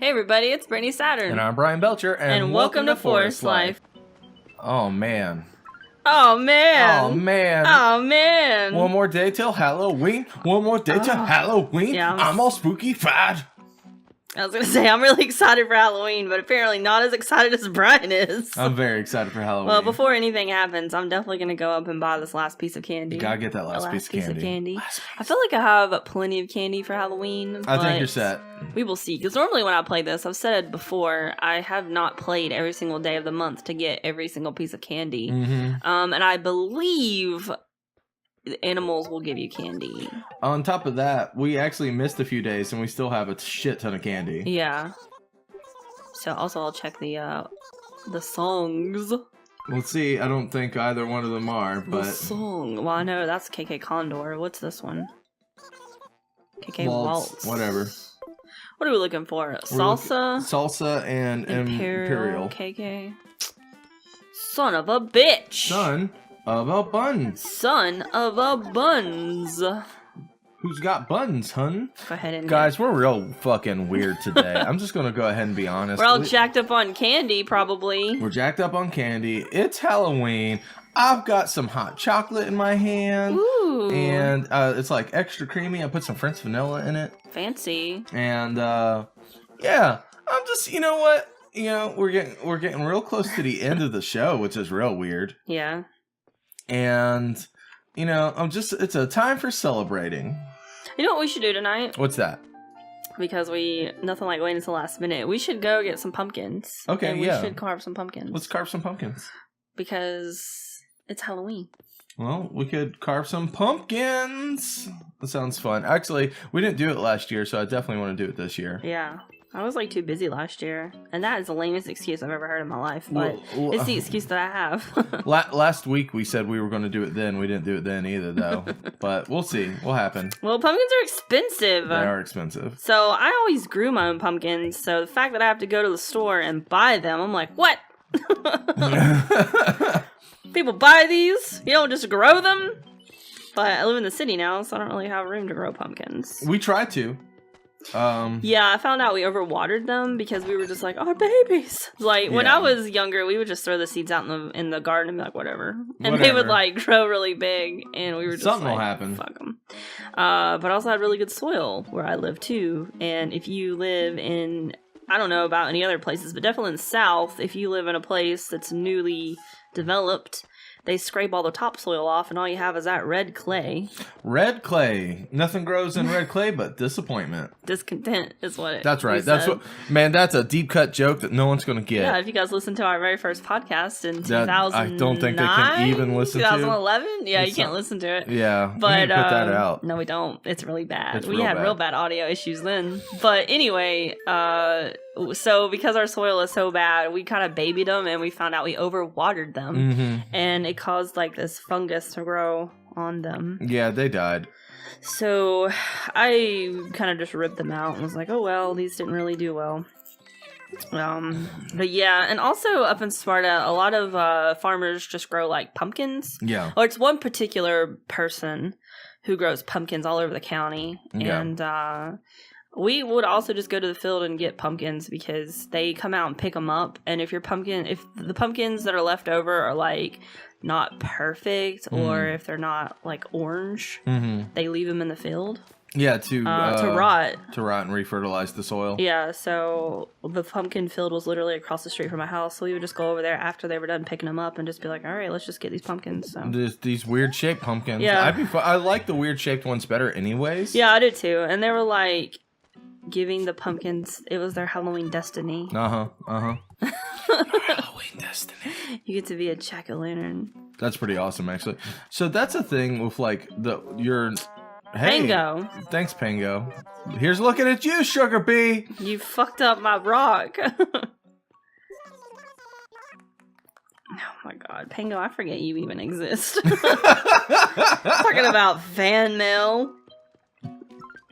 Hey everybody, it's Brittany Saturn. And I'm Bryan Belcher, and welcome to Forest Life. Oh man. Oh man. Oh man. Oh man. One more day till Halloween. One more day till Halloween. Yeah, I'm all spooky fried. I was gonna say, I'm really excited for Halloween, but apparently not as excited as Bryan is. I'm very excited for Halloween. Well, before anything happens, I'm definitely gonna go up and buy this last piece of candy. You gotta get that last piece of candy. I feel like I have plenty of candy for Halloween. I think you're set. We will see. Because normally when I play this, I've said it before, I have not played every single day of the month to get every single piece of candy. Mm-hmm. And I believe animals will give you candy. On top of that, we actually missed a few days and we still have a shit ton of candy. Yeah. So also I'll check the songs. Let's see. I don't think either one of them are, but The song. Well, I know that's KK Condor. What's this one? KK Waltz. Whatever. What are we looking for? Salsa? Salsa and Imperial. KK. Son of a bitch. Son of a buns. Son of a buns. Who's got buns, hun? Go ahead and guys, we're real fucking weird today. I'm just gonna go ahead and be honest. We're all jacked up on candy, probably. We're jacked up on candy. It's Halloween. I've got some hot chocolate in my hand. Ooh. And it's like extra creamy. I put some French vanilla in it. Fancy. And yeah, I'm just, you know what? You know, we're getting real close to the end of the show, which is real weird. Yeah. And you know, it's a time for celebrating. You know what we should do tonight? What's that? Because nothing like waiting until the last minute. We should go get some pumpkins. Okay, and yeah. we should carve some pumpkins. Let's carve some pumpkins. Because it's Halloween. Well, we could carve some pumpkins. That sounds fun. Actually, we didn't do it last year, so I definitely want to do it this year. Yeah. I was like too busy last year. And that is the lamest excuse I've ever heard in my life. But it's the excuse that I have. Last week we said we were going to do it then. We didn't do it then either, though. But we'll see. What'll happen. Well, pumpkins are expensive. They are expensive. So I always grew my own pumpkins. So the fact that I have to go to the store and buy them, I'm like, what? People buy these? You don't just grow them? But I live in the city now, so I don't really have room to grow pumpkins. We tried to. Yeah, I found out we overwatered them because we were just like, our babies. Like, when I was younger, we would just throw the seeds out in the garden and be like, whatever. And they would, like, grow really big, and we were just something like, will happen. Fuck them. But I also had really good soil where I live, too. And if you live in, I don't know about any other places, but definitely in the South, if you live in a place that's newly developed, they scrape all the topsoil off, and all you have is that red clay. Red clay. Nothing grows in red clay but disappointment. Discontent is what it is. That's right. That's what. Man, that's a deep cut joke that no one's going to get. Yeah, if you guys listened to our very first podcast in 2009, I don't think they can even listen 2011? Yeah, you can't listen to it. Yeah, but we need to put that out. No, we don't. It's really bad. We had real bad audio issues then. But anyway, so because our soil is so bad, we kind of babied them, and we found out we overwatered them, and it caused like this fungus to grow on them. Yeah, they died. So I kind of just ripped them out and was like, oh well, these didn't really do well. But yeah, and also up in Sparta, a lot of farmers just grow like pumpkins. Yeah. Or it's one particular person who grows pumpkins all over the county, and we would also just go to the field and get pumpkins because they come out and pick them up. And if the pumpkins that are left over are like not perfect, or if they're not like orange, they leave them in the field. Yeah, to rot. To rot and refertilize the soil. Yeah, so the pumpkin field was literally across the street from my house. So we would just go over there after they were done picking them up and just be like, all right, let's just get these pumpkins. So. These weird shaped pumpkins. Yeah. I like the weird shaped ones better anyways. Yeah, I did too. And they were like giving the pumpkins, it was their Halloween destiny. Halloween destiny. You get to be a jack-o'-lantern. That's pretty awesome, actually. So that's a thing with like Hey, Pango. Thanks, Pango. Here's looking at you, Sugar Bee. You fucked up my rock. Oh my god, Pango, I forget you even exist. Talking about fan mail.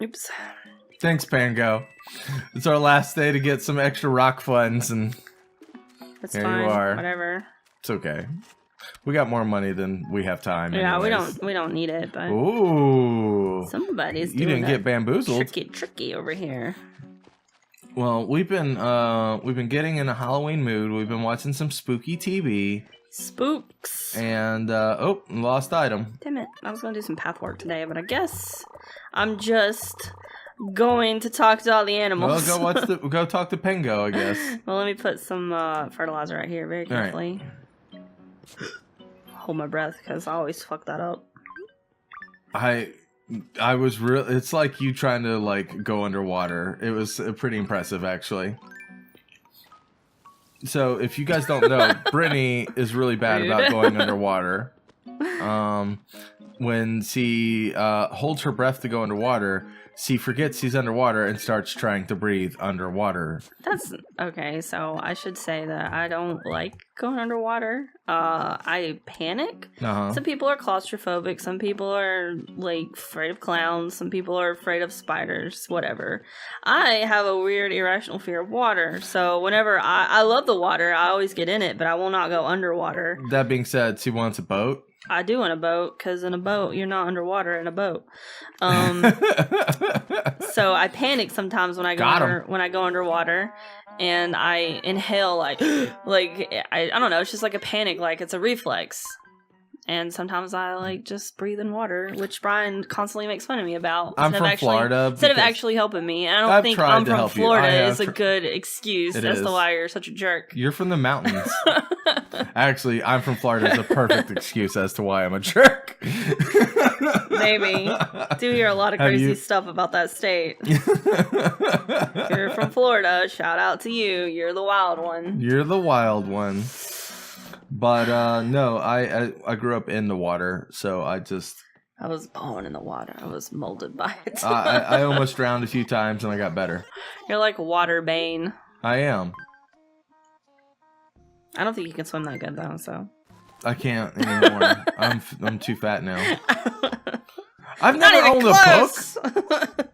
Oops. Thanks, Pango. It's our last day to get some extra rock funds, and That's here fine. you are. Whatever. It's okay. We got more money than we have time. Yeah, anyways. we don't need it, but ooh, somebody's doing you didn't get bamboozled. tricky over here. Well, we've been getting in a Halloween mood. We've been watching some spooky TV. Spooks. And lost item. Damn it! I was gonna do some path work today, but I guess I'm just going to talk to all the animals. Well, go talk to Pingo, I guess. Well, let me put some fertilizer right here, very carefully. Right. Hold my breath because I always fuck that up. I was real. It's like you trying to like go underwater. It was pretty impressive, actually. So if you guys don't know, Brittany is really bad about going underwater. When she holds her breath to go underwater, she forgets she's underwater and starts trying to breathe underwater. That's okay. So I should say that I don't like going underwater. I panic. Some people are claustrophobic. Some people are like afraid of clowns. Some people are afraid of spiders. Whatever. I have a weird irrational fear of water. So whenever I love the water, I always get in it, but I will not go underwater. That being said, she wants a boat. I do in a boat, because in a boat, you're not underwater in a boat. So I panic sometimes when I go underwater, and I inhale like I don't know, it's just like a panic, like it's a reflex. And sometimes I like just breathe in water, which Bryan constantly makes fun of me about. I'm from Florida. Instead of actually helping me. And I don't think I'm from Florida is a good excuse as to why you're such a jerk. You're from the mountains. Actually, I'm from Florida is a perfect excuse as to why I'm a jerk. Maybe. I do hear a lot of crazy stuff about that state. If you're from Florida, shout out to you. You're the wild one. You're the wild one. But no, I grew up in the water, so I was born in the water. I was molded by it. I almost drowned a few times and I got better. You're like water bane. I am. I don't think you can swim that good though, so. I can't anymore. I'm too fat now. I've never owned a book.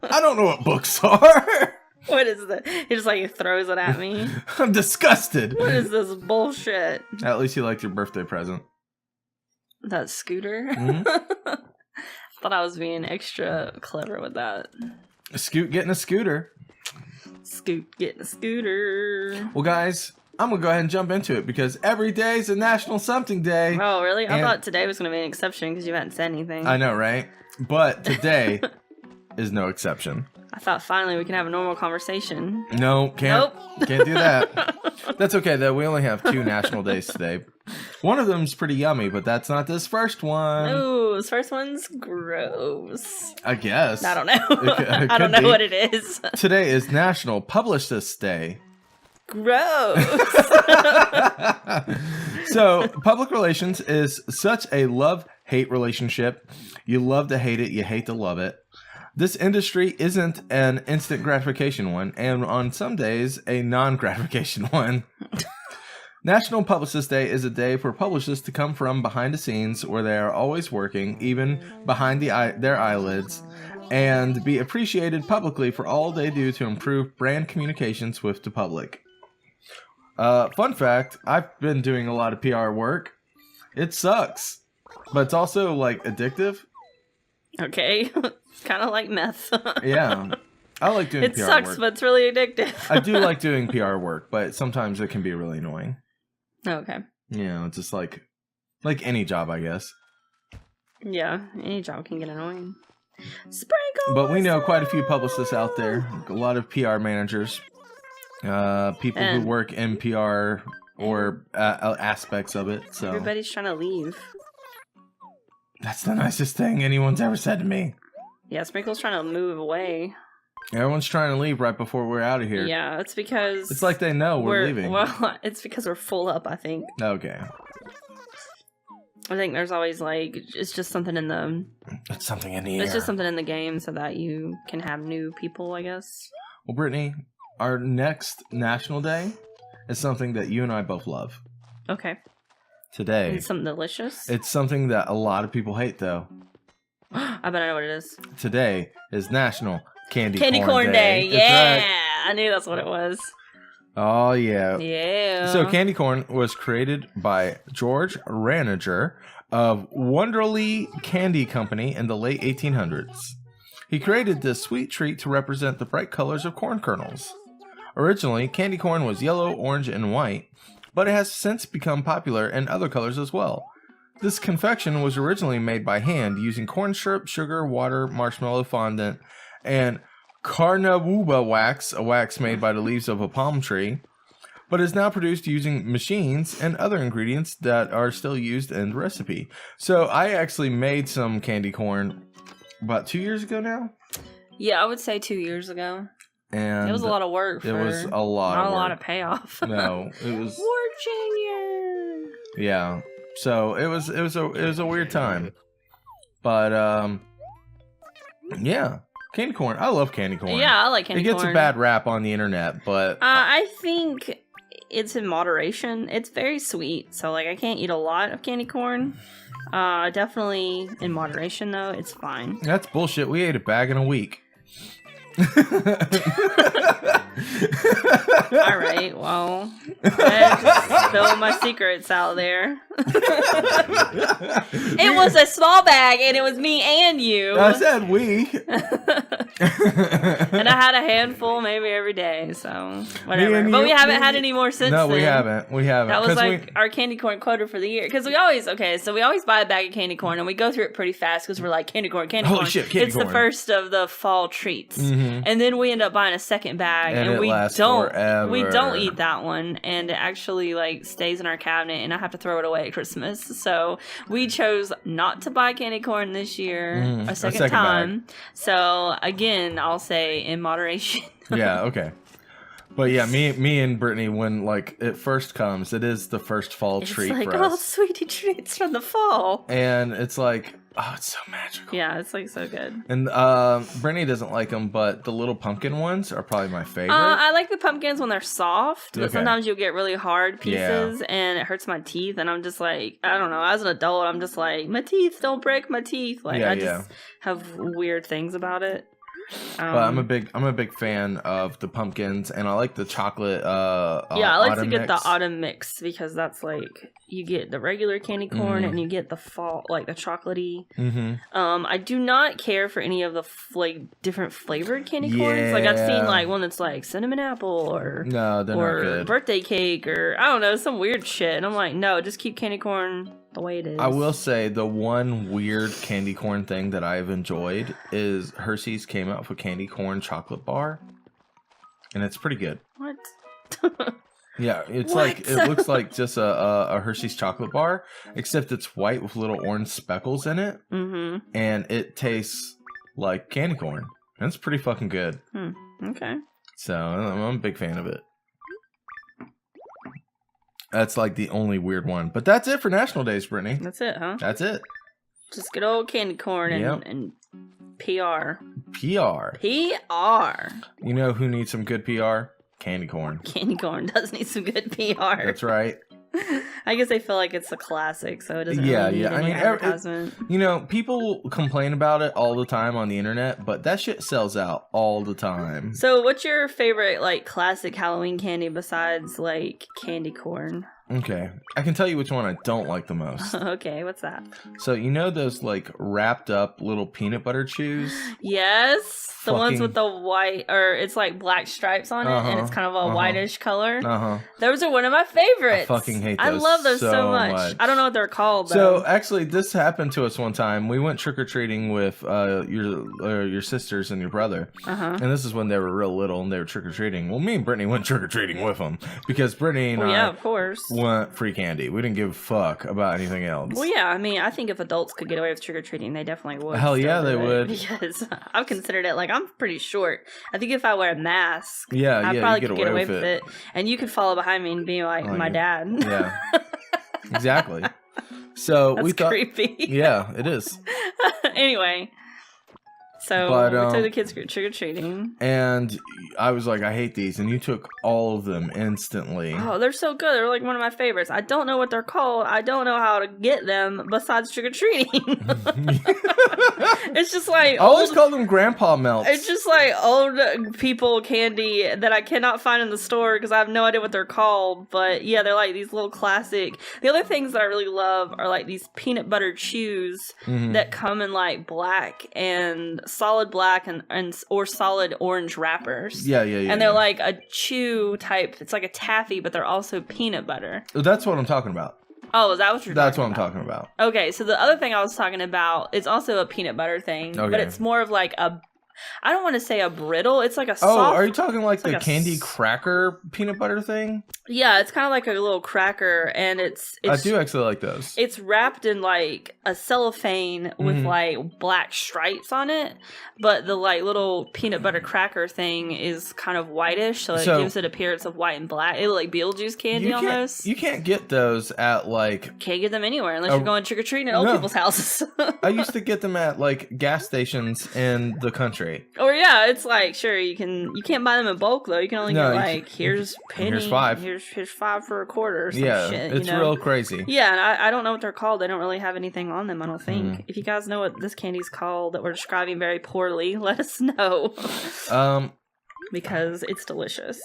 I don't know what books are. What is that? He just like throws it at me. I'm disgusted. What is this bullshit? At least you liked your birthday present. That scooter? Mm-hmm. I thought I was being extra clever with that. Scoot getting a scooter. Scoot getting a scooter. Well, guys, I'm going to go ahead and jump into it because every day is a National Something Day. Oh, really? I thought today was going to be an exception because you hadn't said anything. I know, right? But today is no exception. I thought finally we can have a normal conversation. No, can't. Nope. Can't do that. That's okay, though. We only have 2 national days today. One of them's pretty yummy, but that's not this first one. Ooh, this first one's gross. I guess. I don't know. I don't know what it is. Today is National Publish This Day. Gross. So, public relations is such a love-hate relationship. You love to hate it, you hate to love it. This industry isn't an instant gratification one, and on some days, a non-gratification one. National Publicist Day is a day for publicists to come from behind the scenes where they are always working, even behind their eyelids, and be appreciated publicly for all they do to improve brand communications with the public. Fun fact, I've been doing a lot of PR work. It sucks, but it's also like addictive. Okay. It's kind of like meth. Yeah. I like doing PR work. It sucks, but it's really addictive. I do like doing PR work, but sometimes it can be really annoying. Okay. Yeah, it's just like any job, I guess. Yeah, any job can get annoying. Sprinkle. But we know quite a few publicists out there. A lot of PR managers. People who work in PR or aspects of it. So everybody's trying to leave. That's the nicest thing anyone's ever said to me. Yeah, Sprinkle's trying to move away. Everyone's trying to leave right before we're out of here. Yeah, it's because... It's like they know we're leaving. Well, it's because we're full up, I think. Okay. I think there's always like... It's just something in the... It's something in the air. It's just something in the game so that you can have new people, I guess. Well, Brittany, our next National Day is something that you and I both love. Okay. Today. It's something delicious? It's something that a lot of people hate, though. I bet I know what it is. Today is National Candy Corn Day. Yeah, right. I knew that's what it was. Oh, yeah. Yeah. So candy corn was created by George Ranager of Wonderly Candy Company in the late 1800s. He created this sweet treat to represent the bright colors of corn kernels. Originally, candy corn was yellow, orange, and white, but it has since become popular in other colors as well. This confection was originally made by hand using corn syrup, sugar, water, marshmallow fondant, and carnauba wax, a wax made by the leaves of a palm tree, but is now produced using machines and other ingredients that are still used in the recipe. So I actually made some candy corn about 2 years ago now. Yeah, I would say 2 years ago. And it was a lot of work. It was a lot not of work. a lot of payoff. No, it was We're genius. Yeah. So it was a weird time. But yeah. Candy corn. I love candy corn. Yeah, I like candy corn. It gets a bad rap on the internet, but I think it's in moderation. It's very sweet, so like I can't eat a lot of candy corn. Definitely in moderation though. It's fine. That's bullshit. We ate a bag in a week. Alright, well, let's just spill my secrets out there. It was a small bag, and it was me and you. I said we. And I had a handful maybe every day, so whatever. But we haven't had any more since then. No, we haven't. We haven't. That was like our candy corn quota for the year. Because we always buy a bag of candy corn, and we go through it pretty fast because we're like, candy corn. Holy shit, candy it's corn. the first of the fall treats. Mm-hmm. And then we end up buying a second bag, and we don't eat that one, and it actually like stays in our cabinet, and I have to throw it away at Christmas. So we chose not to buy candy corn this year a second time. Bag. So again, I'll say in moderation. Yeah, okay. But yeah, me and Brittany, when like it first comes, it is the first fall treat like, for us. Oh, sweetie treats from the fall. And it's like, oh, it's so magical. Yeah, it's like so good. And Brittany doesn't like them, but the little pumpkin ones are probably my favorite. I like the pumpkins when they're soft, but sometimes you'll get really hard pieces and it hurts my teeth. And I'm just like, I don't know. As an adult, I'm just like, my teeth, don't break my teeth. Like I just have weird things about it. But I'm a big fan of the pumpkins, and I like the chocolate. I like to get the autumn mix because that's like you get the regular candy corn and you get the fall, like the chocolatey. Mm-hmm. I do not care for any of the different flavored candy corns. Like I've seen like one that's like cinnamon apple or no, they're not good. Birthday cake or I don't know, some weird shit. And I'm like, no, just keep candy corn the way it is. I will say the one weird candy corn thing that I've enjoyed is Hershey's came out with a candy corn chocolate bar, and it's pretty good. What? Yeah, it's like it looks like just a Hershey's chocolate bar, except it's white with little orange speckles in it, and it tastes like candy corn. And it's pretty fucking good. Okay. So I'm a big fan of it. That's like the only weird one. But that's it for National Days, Brittany. That's it, huh? That's it. Just good old candy corn and PR. PR. PR. You know who needs some good PR? Candy corn. Candy corn does need some good PR. That's right. I guess they feel like it's a classic, so it doesn't really need any advertisement. People complain about it all the time on the internet, but that shit sells out all the time. So what's your favorite, like, classic Halloween candy besides, like, candy corn? Okay. I can tell you which one I don't like the most. Okay, what's that? So, you know those, like, wrapped up little peanut butter chews? Yes. The ones with the white, or it's like black stripes on it, and it's kind of a whitish color. Those are one of my favorites. I fucking hate those. I love those so much. I don't know what they're called, though. So, actually, this happened to us one time. We went trick-or-treating with your sisters and your brother. And this is when they were real little, and they were trick-or-treating. Well, me and Brittany went trick-or-treating with them, because Brittany and I of course. want free candy. We didn't give a fuck about anything else. Well, yeah, I mean, I think if adults could get away with trick-or-treating, they definitely would. Hell yeah, they would. Because I've considered it, like, I'm pretty short. I think if I wear a mask, I probably could get away with it. And you could follow behind me and be like, my dad. Yeah. Exactly. So That's we thought creepy. Yeah, it is. Anyway. So we took the kids trick-or-treating. And I was like, I hate these. And you took all of them instantly. Oh, they're so good. They're like one of my favorites. I don't know what they're called. I don't know how to get them besides trick-or-treating. It's just like... I always call them grandpa melts. It's just like old people candy that I cannot find in the store because I have no idea what they're called. But yeah, they're like these little classic... The other things that I really love are like these peanut butter chews that come in like black and solid black and or solid orange wrappers. Yeah. And they're like a chew type. It's like a taffy, but they're also peanut butter. That's what I'm talking about. Oh, is that what you're That's talking what about? I'm talking about. Okay, so the other thing I was talking about, it's also a peanut butter thing, but it's more of like I don't want to say a brittle. It's like a soft... Oh, are you talking like the candy cracker peanut butter thing? Yeah, it's kind of like a little cracker, and it's I do actually like those. It's wrapped in like a cellophane with like black stripes on it, but the like little peanut butter cracker thing is kind of whitish, so it gives it appearance of white and black. It's like Beetlejuice candy almost. You can't get those at like... Can't get them anywhere unless you're going trick-or-treating at old people's houses. I used to get them at like gas stations in the country. Or yeah, it's like sure you can't buy them in bulk though. You can only get like here's penny, here's $5. Here's $5 for a quarter or some shit. It's real crazy. Yeah, and I don't know what they're called. They don't really have anything on them, I don't think. If you guys know what this candy's called that we're describing very poorly, let us know. Because it's delicious.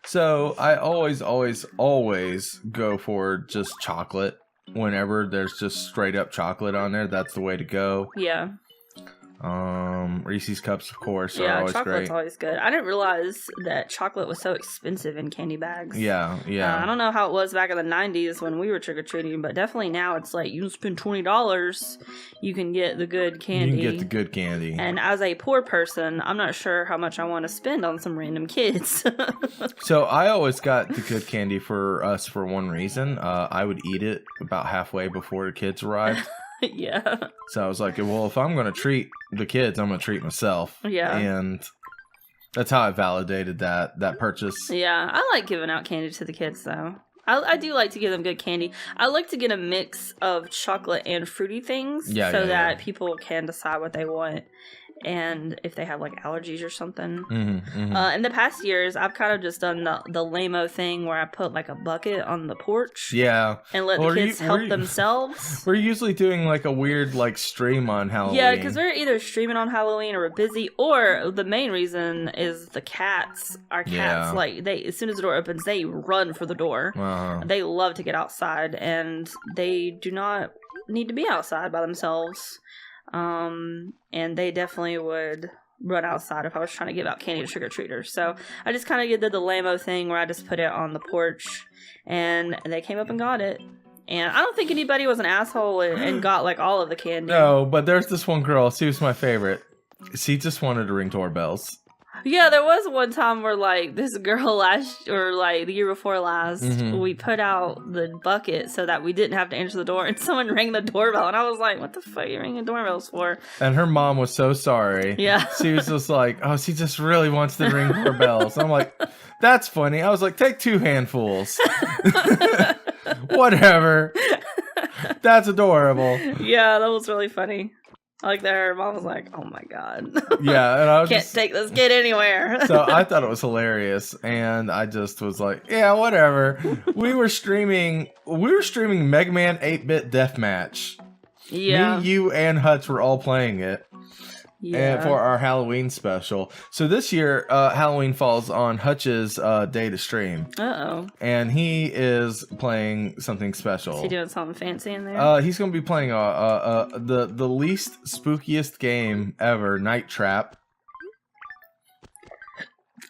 So I always go for just chocolate. Whenever there's just straight up chocolate on there, that's the way to go. Yeah. Reese's Cups, of course, are always chocolate's great. Always good. I didn't realize that chocolate was so expensive in candy bags. Yeah. I don't know how it was back in the 90s when we were trick-or-treating, but definitely now it's like you can spend $20, you can get the good candy. You can get the good candy. And as a poor person, I'm not sure how much I want to spend on some random kids. So I always got the good candy for us for one reason. I would eat it about halfway before the kids arrived. Yeah. So I was like, well, if I'm going to treat the kids, I'm going to treat myself. Yeah. And that's how I validated that purchase. Yeah. I like giving out candy to the kids, though. I do like to give them good candy. I like to get a mix of chocolate and fruity things that people can decide what they want. And if they have like allergies or something. In the past years, I've kind of just done the lame-o thing where I put like a bucket on the porch. Yeah. And let the kids help themselves. We're usually doing like a weird like stream on Halloween. Yeah, because we're either streaming on Halloween or we're busy, or the main reason is the cats. Our cats, like they, as soon as the door opens, they run for the door. They love to get outside, and they do not need to be outside by themselves. And they definitely would run outside if I was trying to give out candy to trick-or-treaters. So I just kind of did the lame-o thing where I just put it on the porch, and they came up and got it. And I don't think anybody was an asshole and got like all of the candy. No, but there's this one girl. She was my favorite. She just wanted to ring doorbells. Yeah, there was one time where like this girl the year before last, we put out the bucket so that we didn't have to answer the door, and someone rang the doorbell, and I was like, "What the fuck are you ringing doorbells for?" And her mom was so sorry. Yeah, she was just like, "Oh, she just really wants to ring doorbells." I'm like, "That's funny." I was like, "Take 2 handfuls." Whatever. That's adorable. Yeah, that was really funny. I like that her mom was like, "Oh my god." Yeah, and I was can't take this kid anywhere. So I thought it was hilarious, and I just was like, "Yeah, whatever." We were streaming Mega Man 8-Bit Deathmatch. Yeah, me, you, and Hutch were all playing it. Yeah. For our Halloween special. So this year, Halloween falls on Hutch's day to stream. Uh-oh. And he is playing something special. Is he doing something fancy in there? He's going to be playing the least spookiest game ever, Night Trap.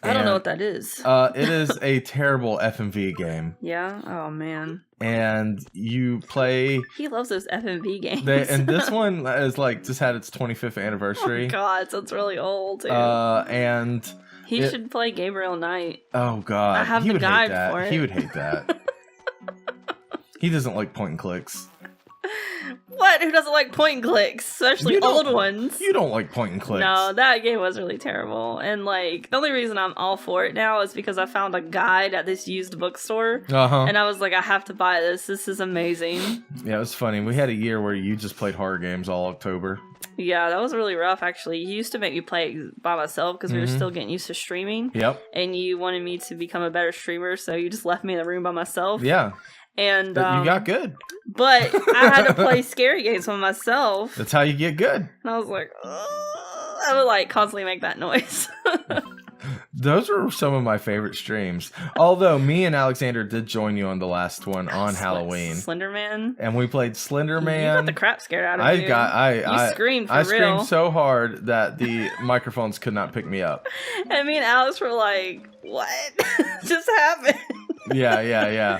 I don't know what that is. It is a terrible FMV game. Yeah? Oh, man. And you play... He loves those FMV games. And this one is like just had its 25th anniversary. Oh, God. So it's really old, too. And... He should play Gabriel Knight. Oh, God. I have the guide for it. He would hate that. He doesn't like point and clicks. What? Who doesn't like point and clicks? Especially old ones. You don't like point and clicks. No, that game was really terrible. And like, the only reason I'm all for it now is because I found a guide at this used bookstore. And I was like, I have to buy this. This is amazing. Yeah, it was funny. We had a year where you just played horror games all October. Yeah, that was really rough, actually. You used to make me play by myself because we were still getting used to streaming. Yep. And you wanted me to become a better streamer, so you just left me in the room by myself. Yeah. And you got good. But I had to play scary games by myself. That's how you get good. And I was like, I would like constantly make that noise. Those were some of my favorite streams. Although me and Alexander did join you on the last one on Halloween. Slender Man. And we played Slender Man. You got the crap scared out of you. You screamed for real. I screamed so hard that the microphones could not pick me up. And me and Alex were like, what just happened? Yeah.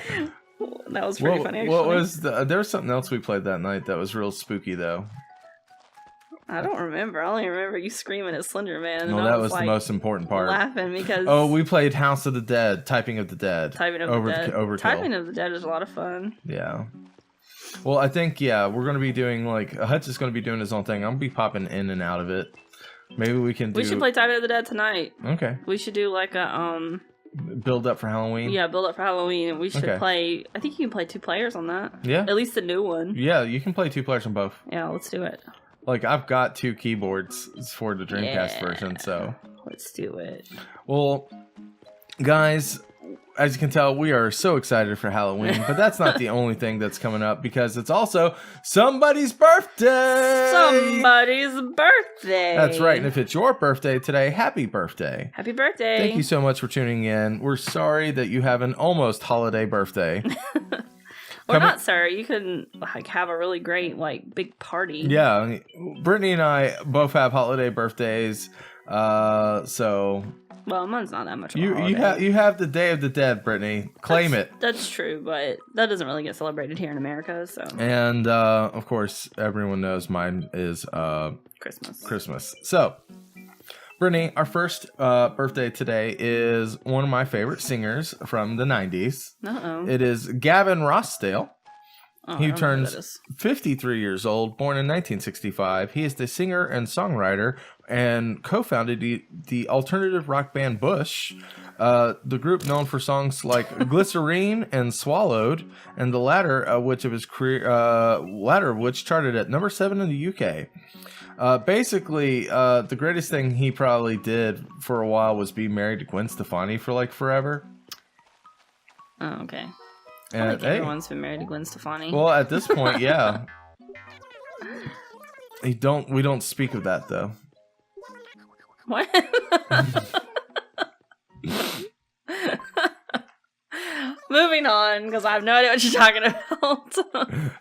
That was pretty funny, actually. There was something else we played that night that was real spooky, though. I don't remember. I only remember you screaming at Slender Man. Well, that was the most important part. Laughing because... Oh, we played House of the Dead, Typing of the Dead. Typing of the Dead. Overkill. Typing of the Dead is a lot of fun. Yeah. Well, I think, we're going to be doing, Hutch is going to be doing his own thing. I'm going to be popping in and out of it. Maybe we can do... We should play Typing of the Dead tonight. Okay. We should do, a, build up for Halloween? Yeah, build up for Halloween. And we should play... I think you can play 2 players on that. Yeah. At least the new one. Yeah, you can play 2 players on both. Yeah, let's do it. I've got 2 keyboards for the Dreamcast version, so... Let's do it. Well, guys, as you can tell, we are so excited for Halloween, but that's not the only thing that's coming up, because it's also somebody's birthday! Somebody's birthday! That's right, and if it's your birthday today, happy birthday. Happy birthday! Thank you so much for tuning in. We're sorry that you have an almost holiday birthday. Or not, sir. You can have a really great big party. Yeah, Brittany and I both have holiday birthdays, so. Well, mine's not that much of a holiday. You have the Day of the Dead, Brittany. Claim it. That's true, but that doesn't really get celebrated here in America. So. And of course, everyone knows mine is Christmas. So. Brittany, our first birthday today is one of my favorite singers from the 90s. Uh-oh. It is Gavin Rossdale. He turns 53 years old, born in 1965. He is the singer and songwriter and co-founded the alternative rock band Bush, the group known for songs like Glycerine and Swallowed, and the latter of which charted at number 7 in the UK. Basically, the greatest thing he probably did for a while was be married to Gwen Stefani for forever. Oh, okay. I think everyone's been married to Gwen Stefani. Well, at this point, yeah. We don't speak of that, though. What? Moving on, because I have no idea what you're talking about.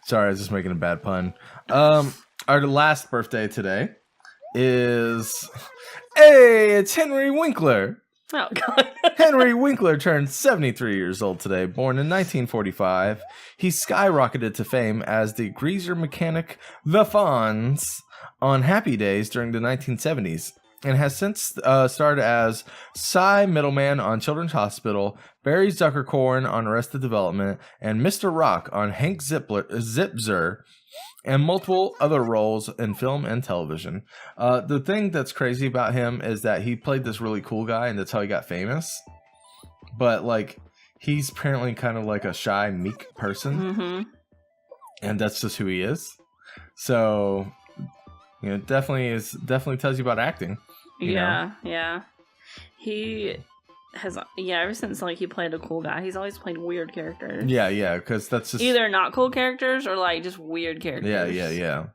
Sorry, I was just making a bad pun. Our last birthday today is... Hey, it's Henry Winkler. Oh, God. Henry Winkler turned 73 years old today, born in 1945. He skyrocketed to fame as the greaser mechanic The Fonz on Happy Days during the 1970s, and has since starred as Cy Middleman on Children's Hospital, Barry Zuckerkorn on Arrested Development, and Mr. Rock on Hank Zipzer, and multiple other roles in film and television. The thing that's crazy about him is that he played this really cool guy, and that's how he got famous. But, he's apparently kind of a shy, meek person. Mm-hmm. And that's just who he is. So, definitely tells you about acting. Yeah. He has, ever since he played a cool guy, he's always played weird characters. Yeah, because that's just either not cool characters or just weird characters. Yeah.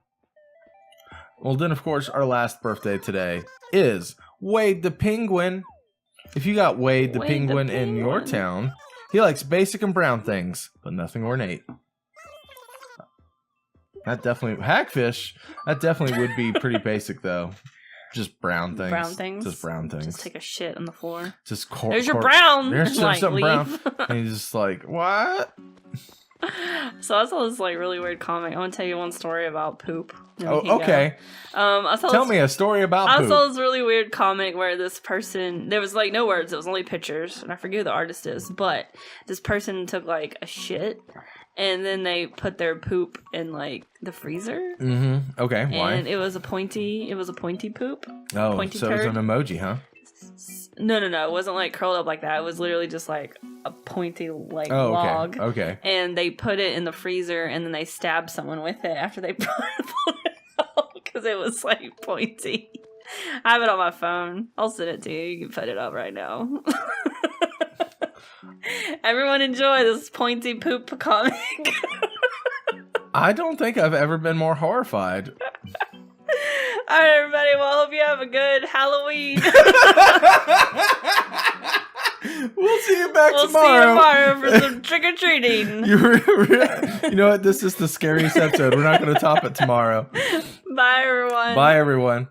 Well, then of course our last birthday today is Wade the Penguin. If you got Wade the Penguin in your town, he likes basic and brown things, but nothing ornate. Hackfish. That definitely would be pretty basic though. Just brown things. Just brown things. Just take a shit on the floor. There's your brown. There's something brown. And he's just what? So I saw this really weird comic. I want to tell you one story about poop. Oh, okay. Tell me a story about poop. I saw this really weird comic where this person, there was no words, it was only pictures, and I forget who the artist is, but this person took a shit, and then they put their poop in the freezer. Mm-hmm. Okay. Why? And it was a pointy poop. Oh, pointy so turd. it was an emoji, huh? No. It wasn't curled up like that. It was literally just a pointy log. Okay. And they put it in the freezer, and then they stabbed someone with it after they pulled it out because it was pointy. I have it on my phone. I'll send it to you. You can put it up right now. Everyone enjoy this pointy poop comic. I don't think I've ever been more horrified. All right, everybody. Well, I hope you have a good Halloween. We'll see you back We'll tomorrow. see you tomorrow for some trick-or-treating. You know what? This is the scariest episode. We're not going to top it tomorrow. Bye, everyone. Bye, everyone.